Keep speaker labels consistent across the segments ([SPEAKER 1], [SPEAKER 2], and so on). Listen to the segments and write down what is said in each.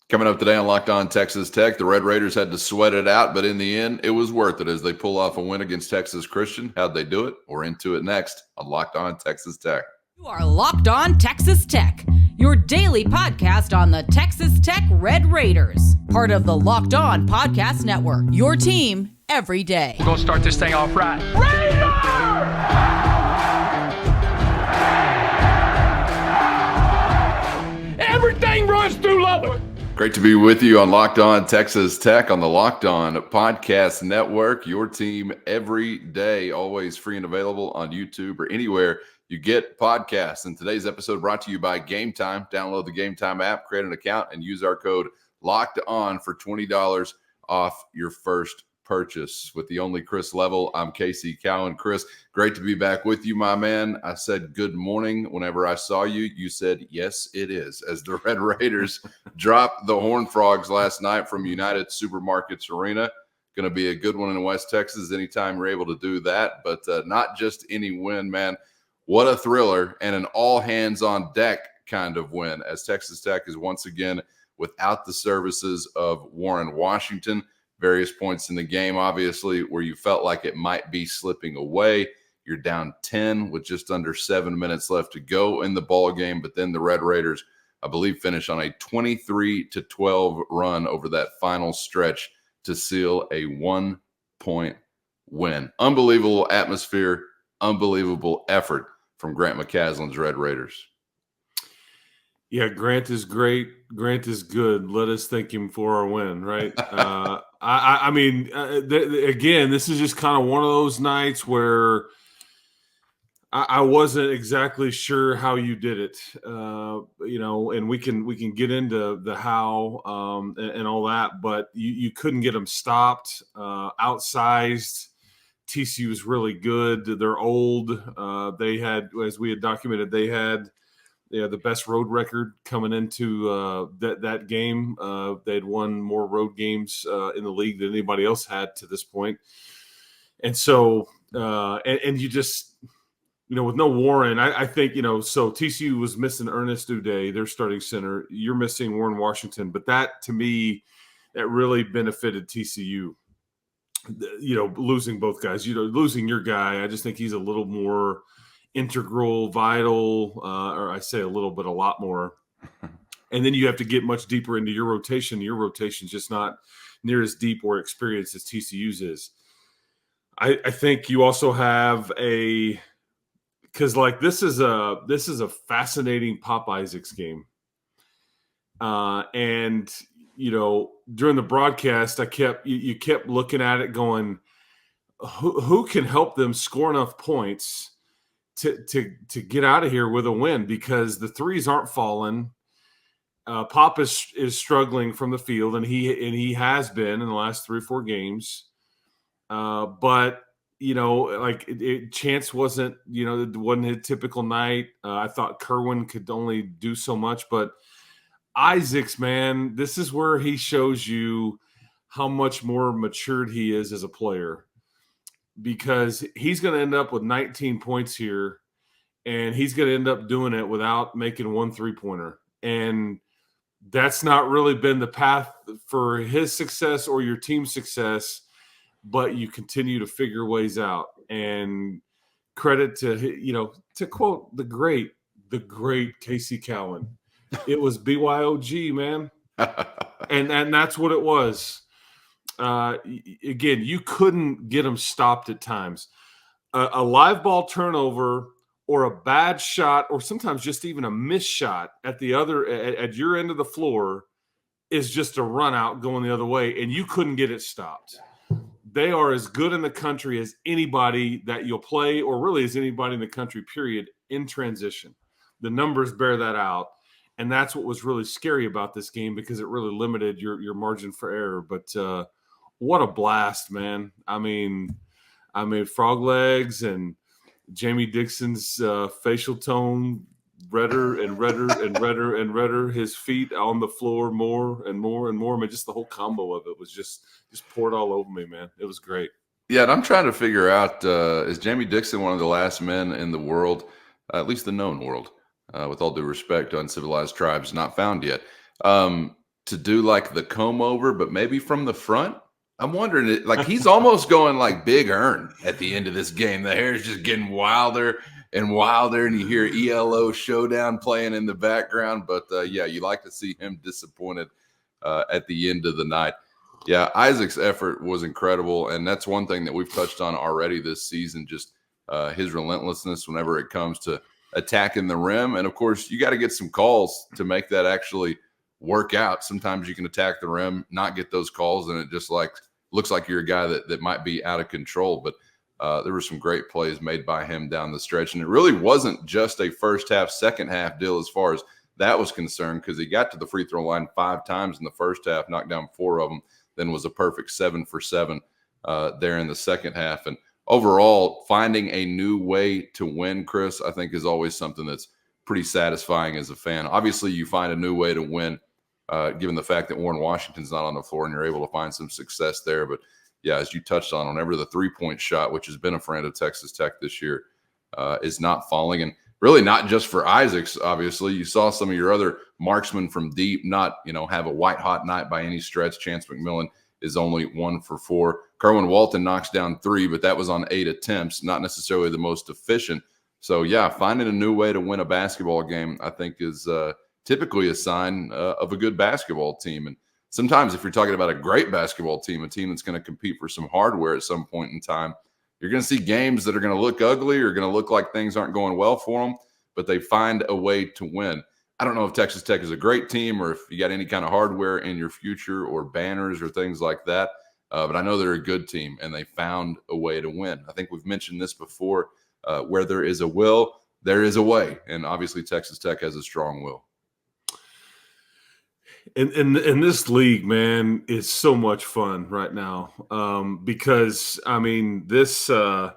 [SPEAKER 1] Coming up today on Locked On Texas Tech, the Red Raiders had to sweat it out, but in the end, it was worth it as they pull off a win against Texas Christian. How'd they do it? We're into it next on Locked On Texas Tech.
[SPEAKER 2] You are Locked On Texas Tech, your daily podcast on the Texas Tech Red Raiders, part of the Locked On Podcast Network, your team every day.
[SPEAKER 3] We're going to start this thing off right. Raider! Everything runs through Lubbock.
[SPEAKER 1] Great to be with you on Locked On Texas Tech on the Locked On Podcast Network, your team every day, always free and available on YouTube or anywhere you get podcasts. And today's episode brought to you by Gametime. Download the Gametime app, create an account, and use our code LOCKEDON for $20 off your first purchase. With the only Chris Level, I'm Casey Cowan. Chris, great to be back with you, my man. I said good morning whenever I saw you. You said, yes, it is, as the Red Raiders dropped the Horned Frogs last night from United Supermarkets Arena. Going to be a good one in West Texas anytime you're able to do that, but not just any win, man. What a thriller and an all-hands-on-deck kind of win, as Texas Tech is once again without the services of Warren Washington. Various points in the game, obviously, where you felt like it might be slipping away. You're down 10 with just under 7 minutes left to go in the ball game, but then the Red Raiders, I believe, finish on a 23-12 run over that final stretch to seal a 1-point win. Unbelievable atmosphere, unbelievable effort from Grant McCaslin's Red Raiders.
[SPEAKER 4] Yeah, Grant is great. Grant is good. Let us thank him for our win, right? I mean, again, this is just kind of one of those nights where I wasn't exactly sure how you did it, and we can get into the how and all that, but you couldn't get them stopped, outsized. TCU was really good. They're old. They had, as we had documented, they had the best road record coming into that game. They had won more road games in the league than anybody else had to this point. And so, and you just, with no Warren, I think, so TCU was missing Ernest Uday, their starting center. You're missing Warren Washington. But that, to me, that really benefited TCU. Losing both guys, losing your guy. I just think he's a little more integral, vital, or I say a little bit, a lot more. And then you have to get much deeper into your rotation. Your rotation's just not near as deep or experienced as TCU's is. I think you also have because this is a fascinating Pop Isaacs game. And during the broadcast, you kept looking at it going, who can help them score enough points to get out of here with a win, because the threes aren't falling. Pop is struggling from the field, and he has been in the last 3 or 4 games. But Chance wasn't, it wasn't a typical night. I thought Kerwin could only do so much, but Isaacs, man, this is where he shows you how much more matured he is as a player, because he's going to end up with 19 points here, and he's going to end up doing it without making 1 3-pointer. And that's not really been the path for his success or your team's success, but you continue to figure ways out. And credit to quote the great Casey Cowan. It was BYOG, man. and that's what it was. Again, you couldn't get them stopped at times. A live ball turnover or a bad shot, or sometimes just even a missed shot at your end of the floor is just a run out going the other way, and you couldn't get it stopped. They are as good in the country as anybody that you'll play, or really as anybody in the country, period, in transition. The numbers bear that out. And that's what was really scary about this game, because it really limited your margin for error. But what a blast, man. I mean, frog legs and Jamie Dixon's facial tone, redder and redder and redder and redder, his feet on the floor more and more and more. I mean, just the whole combo of it was just poured all over me, man. It was great.
[SPEAKER 1] Yeah, and I'm trying to figure out, is Jamie Dixon one of the last men in the world, at least the known world, with all due respect, uncivilized tribes not found yet, to do like the comb over, but maybe from the front. I'm wondering, like he's almost going like Big Earn at the end of this game. The hair is just getting wilder and wilder, and you hear ELO Showdown playing in the background. But yeah, you like to see him disappointed at the end of the night. Yeah, Isaac's effort was incredible, and that's one thing that we've touched on already this season, just his relentlessness whenever it comes to attacking the rim. And, of course, you got to get some calls to make that actually work out. Sometimes you can attack the rim, not get those calls, and it just looks like you're a guy that might be out of control. But there were some great plays made by him down the stretch, and it really wasn't just a first half, second half deal as far as that was concerned, because he got to the free throw line 5 times in the first half, knocked down 4 of them, then was a perfect 7 for 7 there in the second half. And overall, finding a new way to win, Chris, I think is always something that's pretty satisfying as a fan. Obviously, you find a new way to win, given the fact that Warren Washington's not on the floor, and you're able to find some success there. But yeah, as you touched on, whenever the 3-point shot, which has been a friend of Texas Tech this year, is not falling, and really not just for Isaacs, obviously. You saw some of your other marksmen from deep not, have a white-hot night by any stretch. Chance McMillan is only 1 for 4. Kerwin Walton knocks down 3, but that was on 8 attempts, not necessarily the most efficient. So, yeah, finding a new way to win a basketball game, I think, is typically a sign of a good basketball team. And sometimes if you're talking about a great basketball team, a team that's going to compete for some hardware at some point in time, you're going to see games that are going to look ugly or going to look like things aren't going well for them, but they find a way to win. I don't know if Texas Tech is a great team or if you got any kind of hardware in your future or banners or things like that, but I know they're a good team, and they found a way to win. I think we've mentioned this before. Where there is a will, there is a way, and obviously Texas Tech has a strong will.
[SPEAKER 4] In this league, man, is so much fun right now because, I mean, this you're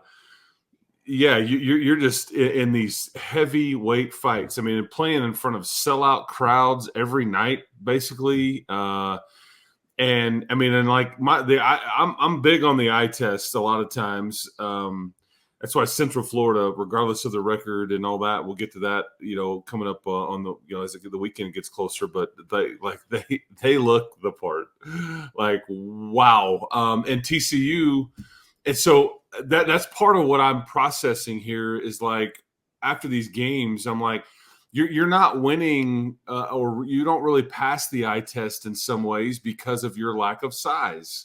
[SPEAKER 4] just in these heavyweight fights. I mean, playing in front of sellout crowds every night, basically. And I mean, and like I'm big on the eye test a lot of times. That's why Central Florida, regardless of the record and all that, we'll get to that, coming up on the, as the weekend gets closer. But they look the part, like wow. And TCU, and so that's part of what I'm processing here is like after these games, I'm like, you're not winning, or you don't really pass the eye test in some ways because of your lack of size.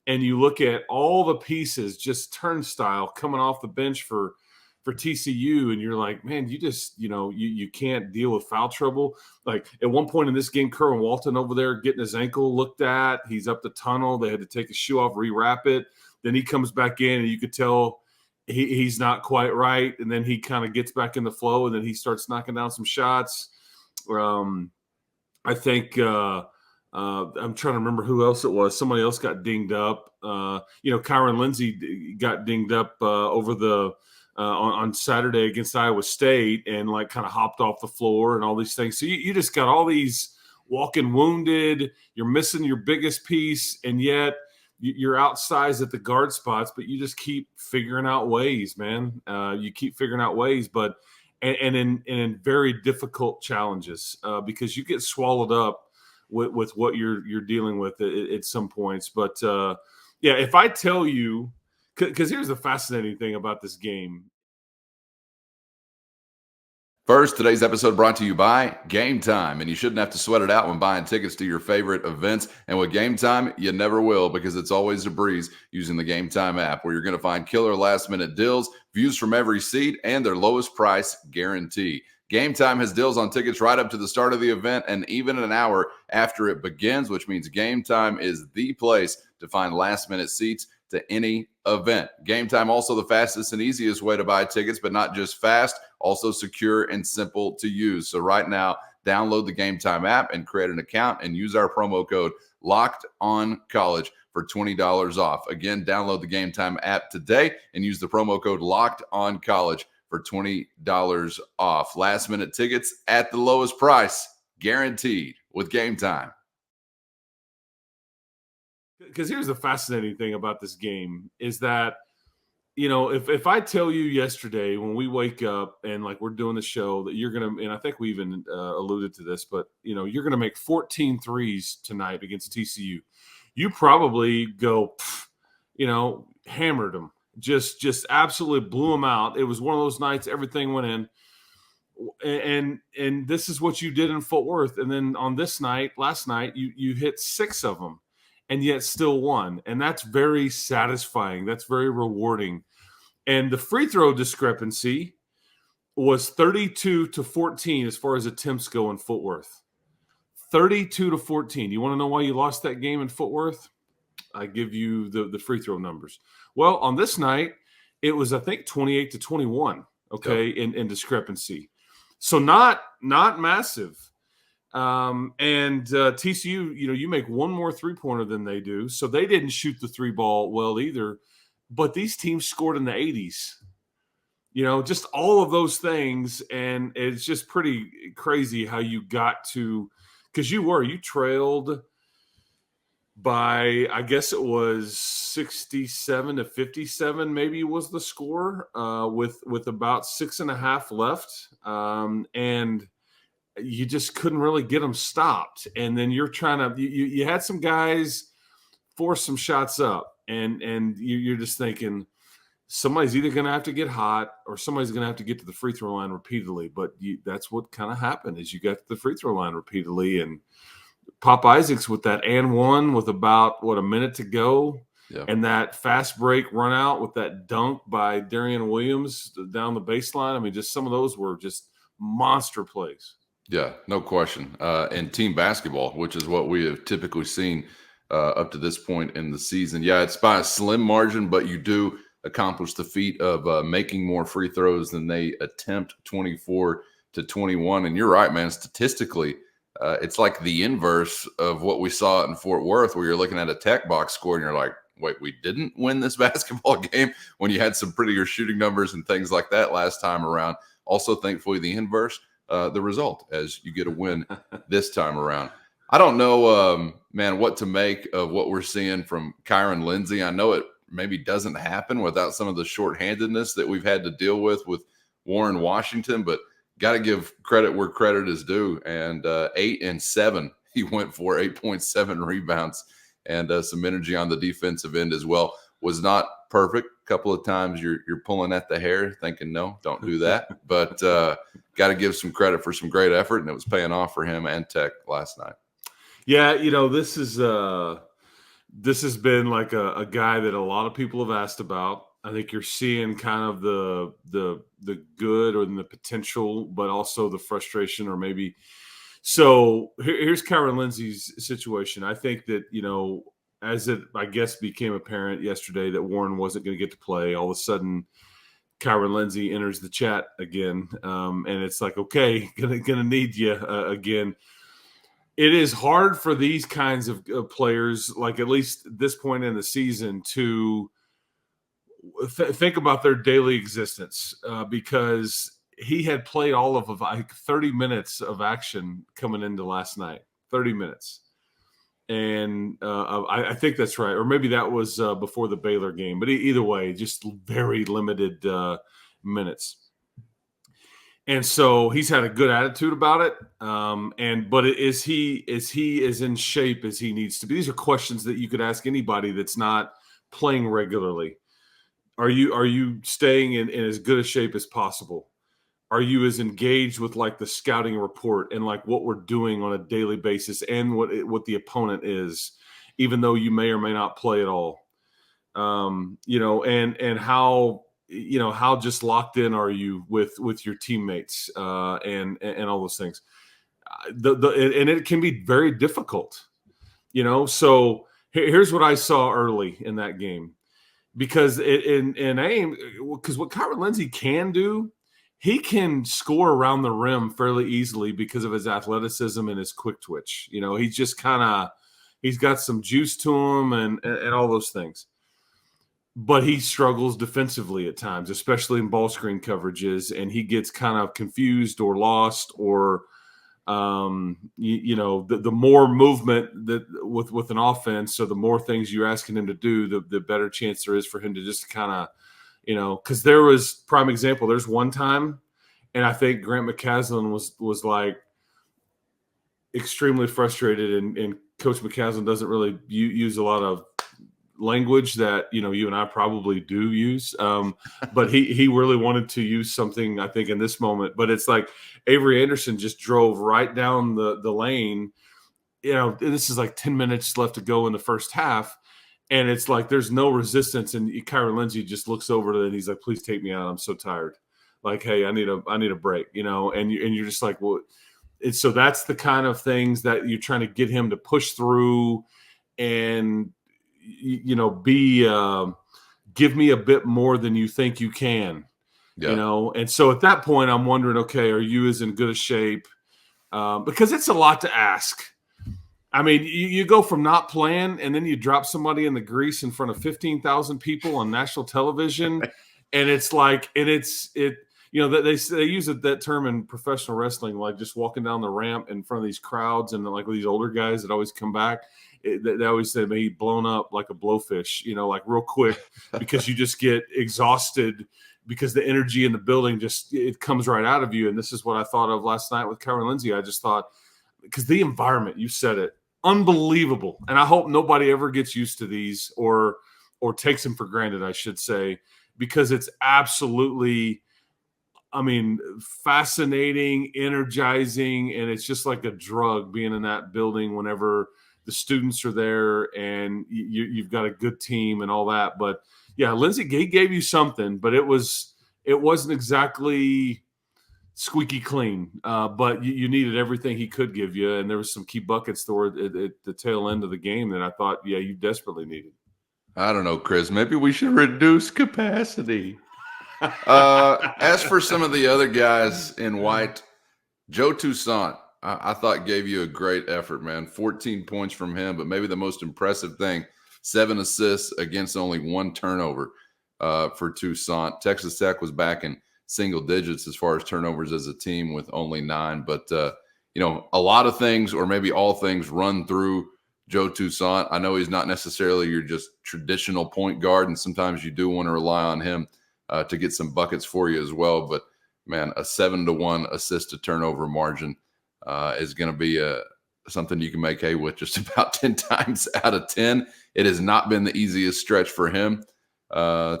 [SPEAKER 4] And you look at all the pieces, just turnstile coming off the bench for TCU, and you're like, man, you just, you can't deal with foul trouble. Like at one point in this game, Kerwin Walton over there getting his ankle looked at. He's up the tunnel. They had to take his shoe off, rewrap it. Then he comes back in, and you could tell he's not quite right. And then he kind of gets back in the flow, and then he starts knocking down some shots. I think I'm trying to remember who else it was. Somebody else got dinged up. Kyron Lindsey got dinged up over the on Saturday against Iowa State, and like kind of hopped off the floor and all these things. So you just got all these walking wounded. You're missing your biggest piece, and yet you're outsized at the guard spots. But you just keep figuring out ways, man. You keep figuring out ways, but and in very difficult challenges because you get swallowed up with what you're dealing with at some points. But if I tell you, because here's the fascinating thing about this game.
[SPEAKER 1] First, today's episode brought to you by Gametime, and you shouldn't have to sweat it out when buying tickets to your favorite events. And with Gametime, you never will, because it's always a breeze using the Gametime app, where you're going to find killer last-minute deals, views from every seat, and their lowest price guarantee. Gametime has deals on tickets right up to the start of the event and even an hour after it begins, which means Gametime is the place to find last-minute seats to any event. Gametime also the fastest and easiest way to buy tickets, but not just fast, also secure and simple to use. So right now, download the Gametime app and create an account and use our promo code LOCKEDONCOLLEGE for $20 off. Again, download the Gametime app today and use the promo code LOCKEDONCOLLEGE for $20 off. Last minute tickets at the lowest price, guaranteed with Gametime.
[SPEAKER 4] Because here's the fascinating thing about this game is that if I tell you yesterday when we wake up and like we're doing the show that you're going to, and I think we even alluded to this, but you're going to make 14 threes tonight against TCU, you probably go, hammered them, just absolutely blew them out. It was one of those nights, everything went in. And this is what you did in Fort Worth. And then on last night, you hit 6 of them and yet still won. And that's very satisfying. That's very rewarding. And the free throw discrepancy was 32-14 as far as attempts go in Fort Worth. 32-14. You want to know why you lost that game in Fort Worth? I give you the free throw numbers. Well, on this night, it was, I think, 28-21, okay, in discrepancy. So not massive. And TCU, you make one more three-pointer than they do. So they didn't shoot the three ball well either. But these teams scored in the 80s. Just all of those things. And it's just pretty crazy how you got to – because you trailed by, I guess it was 67-57 maybe was the score with about 6.5 left. And you just couldn't really get them stopped. And then you're trying to you had some guys force some shots up, and you're just thinking somebody's either going to have to get hot or somebody's going to have to get to the free throw line repeatedly. But that's what kind of happened is you got to the free throw line repeatedly, and Pop Isaacs with that and one with about a minute to go. Yeah. And that fast break run out with that dunk by Darian Williams down the baseline. I mean, just some of those were just monster plays.
[SPEAKER 1] Yeah, no question. And team basketball, which is what we have typically seen up to this point in the season. Yeah, it's by a slim margin, but you do accomplish the feat of making more free throws than they attempt, 24-21. And you're right, man. Statistically, it's like the inverse of what we saw in Fort Worth, where you're looking at a Tech box score and you're like, wait, we didn't win this basketball game, when you had some prettier shooting numbers and things like that last time around. Also, thankfully, the inverse, the result, as you get a win this time around. I don't know, man, what to make of what we're seeing from Kyron Lindsey. I know it maybe doesn't happen without some of the shorthandedness that we've had to deal with Warren Washington, but got to give credit where credit is due. And 8 and 7, he went for 8.7 rebounds and some energy on the defensive end as well. Was not perfect. A couple of times you're pulling at the hair thinking, no, don't do that. But got to give some credit for some great effort, and it was paying off for him and Tech last night.
[SPEAKER 4] Yeah, this has been like a guy that a lot of people have asked about. I think you're seeing kind of the good or the potential, but also the frustration, or maybe. So here's Kyron Lindsey's situation. I think that, as it, I guess, became apparent yesterday that Warren wasn't going to get to play, all of a sudden Kyron Lindsey enters the chat again. And it's like, okay, gonna need you again. It is hard for these kinds of players, like at least this point in the season, to think about their daily existence because he had played all of like 30 minutes of action coming into last night, 30 minutes. And I think that's right. Or maybe that was before the Baylor game. But either way, just very limited minutes. And so he's had a good attitude about it. But is he as in shape as he needs to be? These are questions that you could ask anybody that's not playing regularly. Are you staying in as good a shape as possible? Are you as engaged with like the scouting report and like what we're doing on a daily basis and what the opponent is, even though you may or may not play at all? And how just locked in are you with your teammates and all those things? And it can be very difficult, So here's what I saw early in that game, because what Kyron Lindsey can do, he can score around the rim fairly easily because of his athleticism and his quick twitch. He's just he's got some juice to him and all those things. But he struggles defensively at times, especially in ball screen coverages, and he gets kind of confused or lost, or the more movement that with an offense, so the more things you're asking him to do, the better chance there is for him to just kind of because there was prime example. There's one time, and I think Grant McCaslin was like extremely frustrated, and Coach McCaslin doesn't really use a lot of language that you and I probably do use, but he really wanted to use something, I think, in this moment. But it's like Avery Anderson just drove right down the lane. This is like 10 minutes left to go in the first half, and it's like there's no resistance. And Kyron Lindsey just looks over to it and he's like, "Please take me out. I'm so tired. Like, hey, I need a break." And you're just like, well. So that's the kind of things that you're trying to get him to push through, and give me a bit more than you think you can. And so at that point, I'm wondering, okay, are you as in good a shape? Because it's a lot to ask. I mean, you go from not playing, and then you drop somebody in the grease in front of 15,000 people on national television, and it's like, and it. They use that term in professional wrestling, like just walking down the ramp in front of these crowds, and like these older guys that always come back. They always say, "Man, he blown up like a blowfish," like real quick, because you just get exhausted because the energy in the building it comes right out of you. And this is what I thought of last night with Kyron Lindsey. I just thought, because the environment, you said it, unbelievable. And I hope nobody ever gets used to these or takes them for granted, I should say, because it's absolutely, fascinating, energizing, and it's just like a drug being in that building whenever the students are there and you've got a good team and all that. But yeah, Lindsey, he gave you something, but it wasn't exactly squeaky clean. But you needed everything he could give you, and there was some key buckets toward at the tail end of the game that I thought, yeah, you desperately needed.
[SPEAKER 1] I don't know, Chris. Maybe we should reduce capacity. As for some of the other guys in white, Joe Toussaint, I thought gave you a great effort, man. 14 points from him, but maybe the most impressive thing, 7 assists against only 1 turnover for Toussaint. Texas Tech was back in single digits as far as turnovers as a team with only 9. But, a lot of things, or maybe all things, run through Joe Toussaint. I know he's not necessarily your just traditional point guard, and sometimes you do want to rely on him to get some buckets for you as well. But, man, a 7-to-1 assist to turnover margin is going to be something you can make hay with just about 10 times out of 10. It has not been the easiest stretch for him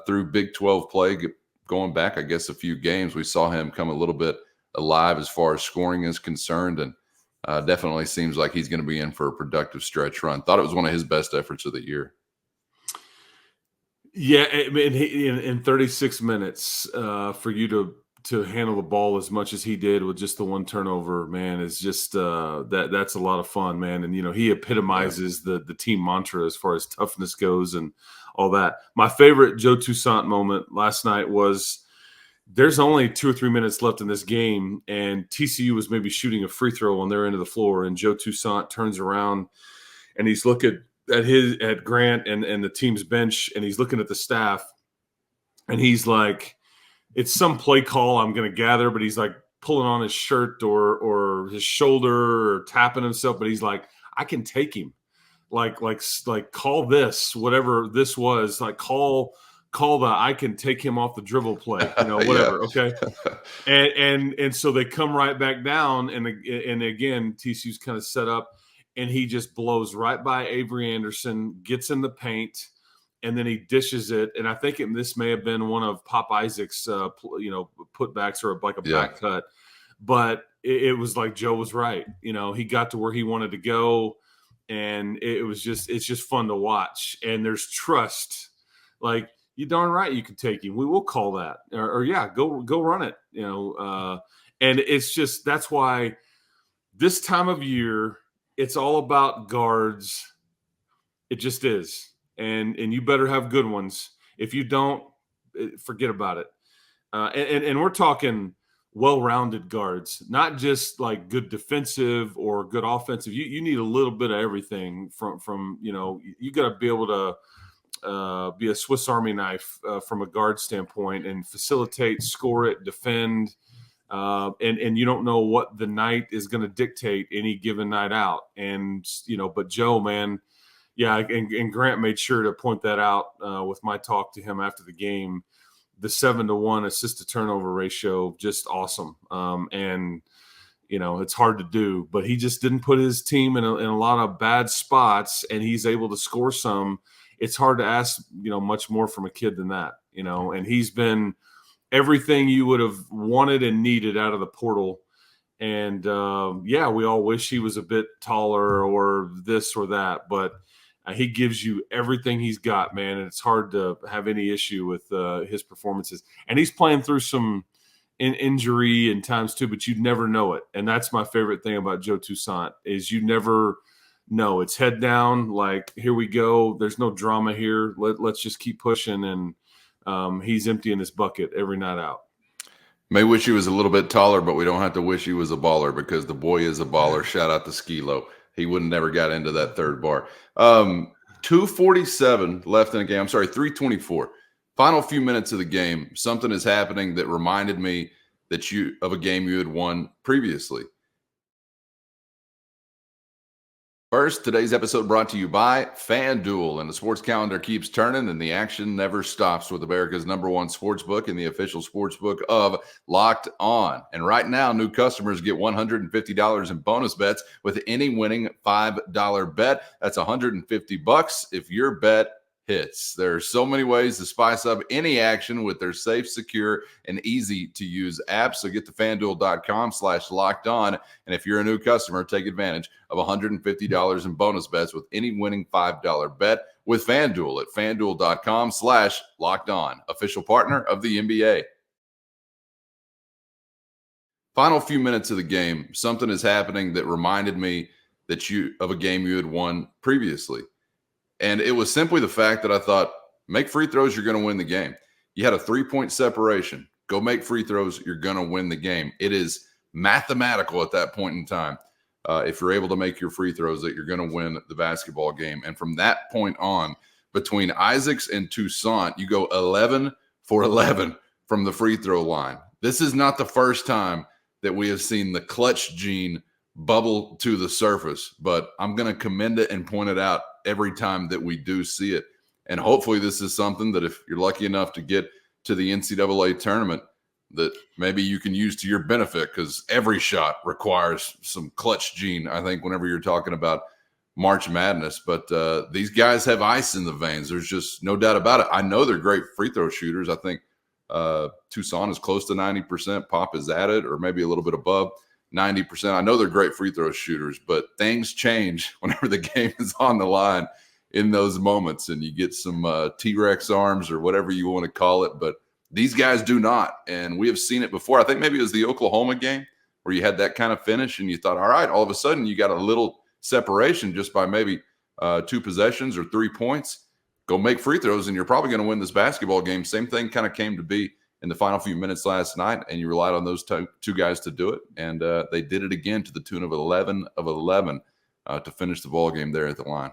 [SPEAKER 1] through Big 12 play. Going back, I guess, a few games, we saw him come a little bit alive as far as scoring is concerned, and definitely seems like he's going to be in for a productive stretch run. Thought it was one of his best efforts of the year.
[SPEAKER 4] Yeah, in 36 minutes, for you to handle the ball as much as he did with just the 1 turnover, man, is just that's a lot of fun, man. And he epitomizes the team mantra as far as toughness goes and all that. My favorite Joe Toussaint moment last night was, there's only 2 or 3 minutes left in this game, and TCU was maybe shooting a free throw on their end of the floor, and Joe Toussaint turns around and he's looking at Grant and the team's bench, and he's looking at the staff, and he's like, it's some play call, I'm going to gather, but he's like pulling on his shirt or his shoulder or tapping himself, but he's like, I can take him. Like call this, whatever this was, like call the I can take him off the dribble play, whatever.
[SPEAKER 1] Yeah.
[SPEAKER 4] Okay. And so they come right back down, and again, TCU's kind of set up, and he just blows right by Avery Anderson, gets in the paint, and then he dishes it. And I think this may have been one of Pop Isaac's, putbacks, or like a back cut. But it was like Joe was right. He got to where he wanted to go, and it's just fun to watch. And there's trust. Like, you darn right you can take him. We will call that. Or yeah, go run it. And it's just, that's why this time of year, it's all about guards. It just is. And you better have good ones. If you don't, forget about it. And we're talking well-rounded guards, not just like good defensive or good offensive. You need a little bit of everything from you got to be able to be a Swiss Army knife from a guard standpoint, and facilitate, score it, defend. And you don't know what the night is going to dictate any given night out. And, but Joe, man, yeah, and Grant made sure to point that out with my talk to him after the game, the 7-to-1 assist to turnover ratio, just awesome. And it's hard to do, but he just didn't put his team in a lot of bad spots, and he's able to score some. It's hard to ask, much more from a kid than that, and he's been everything you would have wanted and needed out of the portal. And we all wish he was a bit taller or this or that, but he gives you everything he's got, man. And it's hard to have any issue with his performances. And he's playing through some injury and times too, but you never know it. And that's my favorite thing about Joe Toussaint is you never know. It's head down, like, here we go. There's no drama here. Let's just keep pushing. And he's emptying his bucket every night out.
[SPEAKER 1] May wish he was a little bit taller, but we don't have to wish he was a baller because the boy is a baller. Shout out to Skilo. He wouldn't never got into that third bar. 2:47 left in the game. I'm sorry, 3:24. Final few minutes of the game. Something is happening that reminded me of a game you had won previously. First, today's episode brought to you by FanDuel, and the sports calendar keeps turning and the action never stops with America's #1 sportsbook and the official sportsbook of Locked On. And right now, new customers get $150 in bonus bets with any winning $5 bet. That's $150 if your bet hits. There are so many ways to spice up any action with their safe, secure, and easy-to-use app. So get to FanDuel.com/lockedon. And if you're a new customer, take advantage of $150 in bonus bets with any winning $5 bet with FanDuel at FanDuel.com/lockedon, official partner of the NBA. Final few minutes of the game. Something is happening that reminded me of a game you had won previously. And it was simply the fact that I thought, make free throws, you're going to win the game. You had a 3-point separation. Go make free throws, you're going to win the game. It is mathematical at that point in time. If you're able to make your free throws, that you're going to win the basketball game. And from that point on, between Isaacs and Toussaint, you go 11 for 11 from the free throw line. This is not the first time that we have seen the clutch gene bubble to the surface, but I'm going to commend it and point it out every time that we do see it. And hopefully this is something that if you're lucky enough to get to the NCAA tournament, that maybe you can use to your benefit, because every shot requires some clutch gene, I think, whenever you're talking about March Madness. But these guys have ice in the veins. There's just no doubt about it. I know they're great free throw shooters. I think Toussaint is close to 90%. Pop is at it, or maybe a little bit above 90%. I know they're great free throw shooters, but things change whenever the game is on the line in those moments, and you get some T-Rex arms or whatever you want to call it. But these guys do not, and we have seen it before. I think maybe it was the Oklahoma game where you had that kind of finish, and you thought, all right, all of a sudden you got a little separation just by maybe 2 possessions or 3 points. Go make free throws, and you're probably going to win this basketball game. Same thing kind of came to be in the final few minutes last night, and you relied on those two guys to do it. And they did it again to the tune of 11 of 11 to finish the ball game there at the line.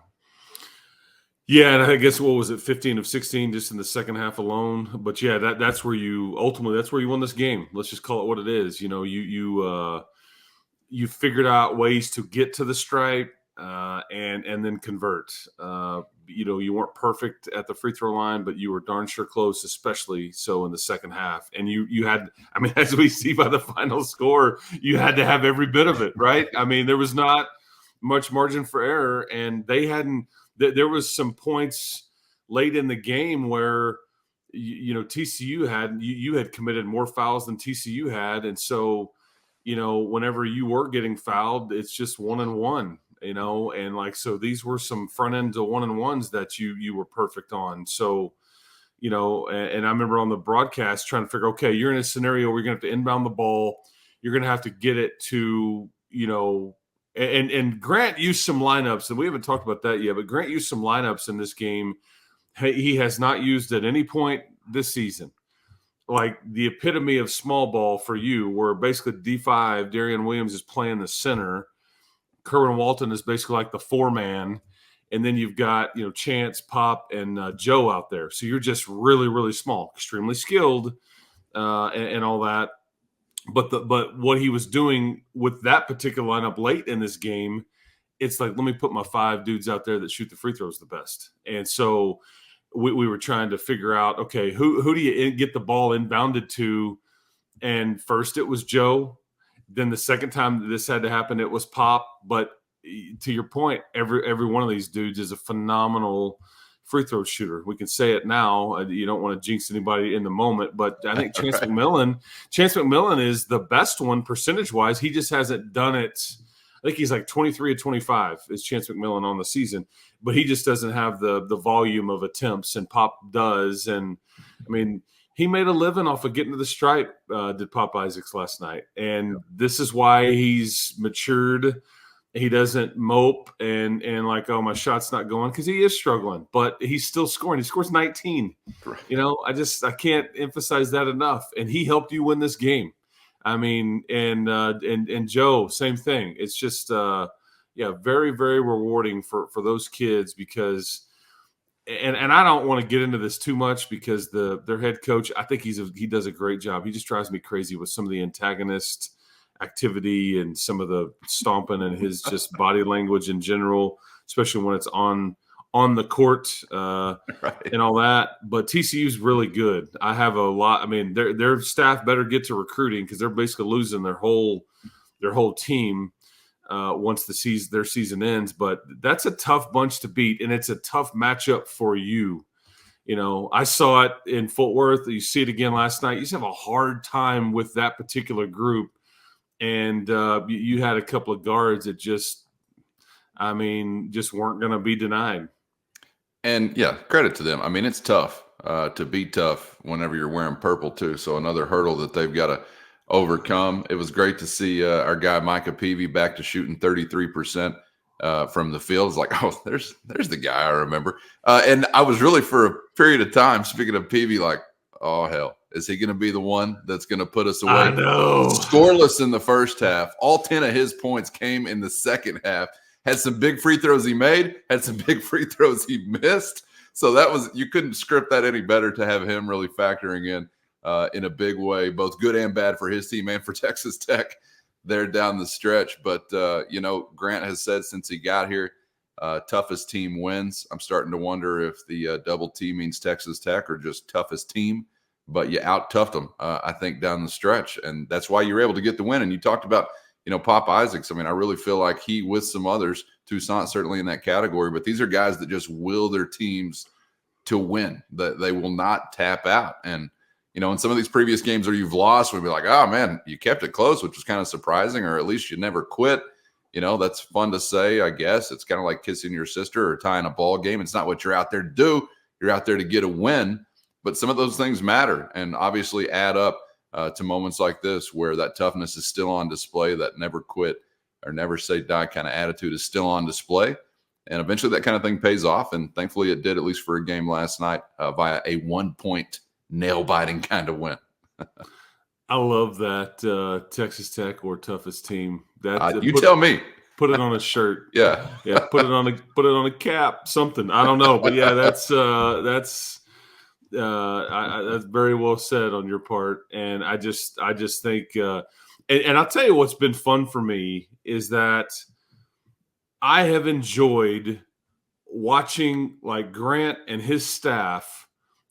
[SPEAKER 4] Yeah, and I guess, what was it, 15 of 16 just in the second half alone? But yeah, that's where you won this game. Let's just call it what it is. You figured out ways to get to the stripe and then convert. You weren't perfect at the free throw line, but you were darn sure close, especially so in the second half. And you had, I mean, as we see by the final score, you had to have every bit of it, right? I mean, there was not much margin for error, and there was some points late in the game where, TCU you had committed more fouls than TCU had. And so, whenever you were getting fouled, it's just 1-and-1. And so these were some front end to 1-and-1s that you were perfect on. So, and I remember on the broadcast trying to figure, okay, you're in a scenario where you're going to have to inbound the ball. You're going to have to get it to, and Grant used some lineups, and we haven't talked about that yet, but Grant used some lineups in this game he has not used at any point this season. Like the epitome of small ball for you, where basically D5, Darian Williams is playing the center. Kerwin Walton is basically like the 4-man, and then you've got Chance, Pop, and Joe out there. So you're just really, really small, extremely skilled, and all that. But what he was doing with that particular lineup late in this game, it's like, let me put my 5 dudes out there that shoot the free throws the best. And so we were trying to figure out, okay, who do you get the ball inbounded to? And first it was Joe. Then the second time that this had to happen, it was Pop. But to your point, every one of these dudes is a phenomenal free throw shooter. We can say it now. You don't want to jinx anybody in the moment, but I think Chance McMillan is the best one percentage-wise. He just hasn't done it. I think he's like 23 or 25 is Chance McMillan on the season, but he just doesn't have the volume of attempts, and Pop does. And, I mean, he made a living off of getting to the stripe, did Pop Isaacs last night. And this is why he's matured. He doesn't mope and like, oh, my shot's not going, because he is struggling, but he's still scoring. He scores 19.
[SPEAKER 1] Right.
[SPEAKER 4] You know, I can't emphasize that enough. And he helped you win this game. I mean, and Joe, same thing. It's just, very, very rewarding for those kids, because, and I don't want to get into this too much, because their head coach, I think he does a great job. He just drives me crazy with some of the antagonist activity and some of the stomping and his just body language in general, especially when it's on the court and all that. But TCU's really good. I have a lot. I mean, their staff better get to recruiting, because they're basically losing their whole team once their season ends. But that's a tough bunch to beat, and it's a tough matchup for you. You know, I saw it in Fort Worth. You see it again last night. You just have a hard time with that particular group. And you had a couple of guards that just weren't going to be denied.
[SPEAKER 1] And yeah, credit to them. I mean, it's tough to be tough whenever you're wearing purple too. So another hurdle that they've got to overcome. It was great to see our guy Micah Peavy back to shooting 33% from the field. It's like, oh, there's the guy I remember. And I was really, for a period of time, speaking of Peavy, like, oh hell, is he going to be the one that's going to put us away?
[SPEAKER 4] I know.
[SPEAKER 1] Scoreless in the first half. All 10 of his points came in the second half. Had some big free throws he made, had some big free throws he missed. So you couldn't script that any better, to have him really factoring in a big way, both good and bad for his team and for Texas Tech there down the stretch. But, Grant has said since he got here, toughest team wins. I'm starting to wonder if the double T means Texas Tech or just toughest team. But you out-toughed them, I think, down the stretch. And that's why you were able to get the win. And you talked about, Pop Isaacs. I mean, I really feel like he, with some others, Toussaint certainly in that category, but these are guys that just will their teams to win, that they will not tap out. And, in some of these previous games where you've lost, we'd be like, oh, man, you kept it close, which was kind of surprising, or at least you never quit. That's fun to say, I guess. It's kind of like kissing your sister or tying a ball game. It's not what you're out there to do. You're out there to get a win. But some of those things matter and obviously add up to moments like this, where that toughness is still on display, that never quit or never say die kind of attitude is still on display. And eventually that kind of thing pays off. And thankfully it did, at least for a game last night, via a 1-point nail-biting kind of win.
[SPEAKER 4] I love that Texas Tech or toughest team. That
[SPEAKER 1] tell me.
[SPEAKER 4] Put it on a shirt.
[SPEAKER 1] Yeah.
[SPEAKER 4] Put it on a cap, something. I don't know, but yeah, that's very well said on your part. And I just think, and I'll tell you what's been fun for me is that I have enjoyed watching like Grant and his staff,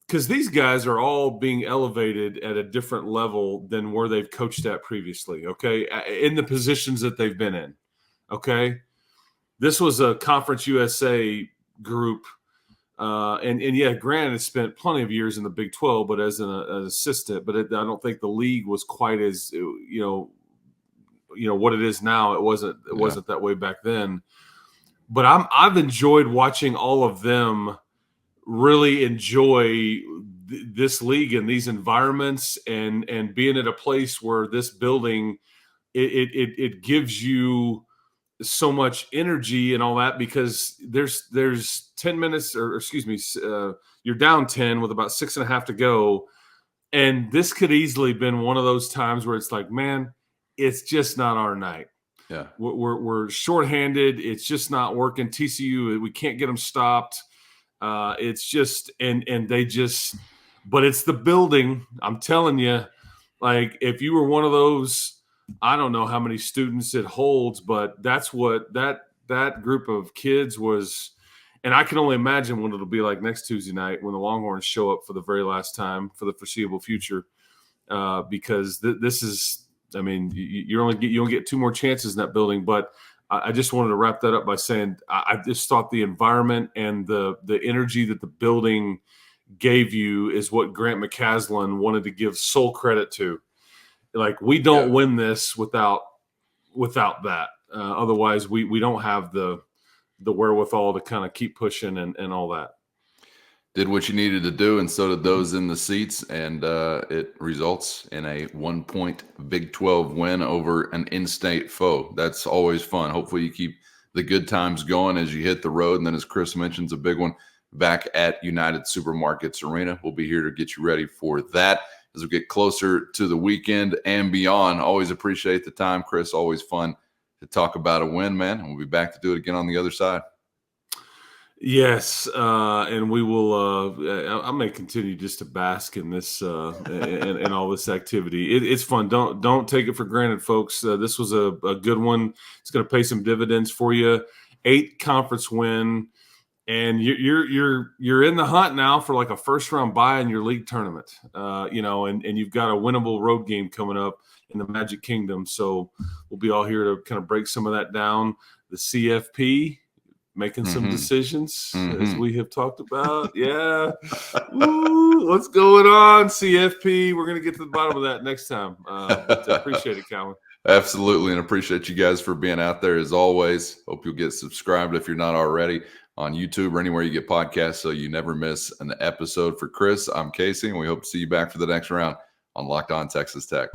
[SPEAKER 4] because these guys are all being elevated at a different level than where they've coached at previously. Okay. In the positions that they've been in. Okay. This was a Conference USA group. And Grant has spent plenty of years in the Big 12, but as an assistant. But I don't think the league was quite as what it is now. It wasn't that way back then. But I've enjoyed watching all of them really enjoy this league and these environments, and being at a place where this building it gives you so much energy and all that, because there's 10 minutes you're down 10 with about 6.5 to go. And this could easily been one of those times where it's like, man, it's just not our night.
[SPEAKER 1] Yeah.
[SPEAKER 4] We're shorthanded. It's just not working. TCU, we can't get them stopped. It's just, and they just, but it's the building. I'm telling you, like, if you were one of those, I don't know how many students it holds, but that's what that group of kids was. And I can only imagine what it'll be like next Tuesday night when the Longhorns show up for the very last time for the foreseeable future, because this is, I mean, you only get 2 more chances in that building. But I just wanted to wrap that up by saying I just thought the environment and the energy that the building gave you is what Grant McCaslin wanted to give sole credit to. Like, we don't win this without that. Otherwise, we don't have the wherewithal to kind of keep pushing and all that.
[SPEAKER 1] Did what you needed to do, and so did those in the seats, and it results in a 1-point Big 12 win over an in-state foe. That's always fun. Hopefully you keep the good times going as you hit the road, and then, as Chris mentions, a big one back at United Supermarkets Arena. We'll be here to get you ready for that as we get closer to the weekend and beyond. Always appreciate the time, Chris. Always fun to talk about a win, man. And we'll be back to do it again on the other side.
[SPEAKER 4] Yes, and we will. I may continue just to bask in this and all this activity. It's fun. Don't take it for granted, folks. This was a good one. It's going to pay some dividends for you. 8th conference win, and you're in the hunt now for like a first round bye in your league tournament. And you've got a winnable road game coming up in the Magic Kingdom. So we'll be all here to kind of break some of that down. The CFP. Making some decisions, as we have talked about. Yeah. Ooh, what's going on, CFP? We're going to get to the bottom of that next time. But appreciate it, Calvin.
[SPEAKER 1] Absolutely, and appreciate you guys for being out there as always. Hope you'll get subscribed if you're not already on YouTube or anywhere you get podcasts so you never miss an episode. For Chris, I'm Casey, and we hope to see you back for the next round on Locked On Texas Tech.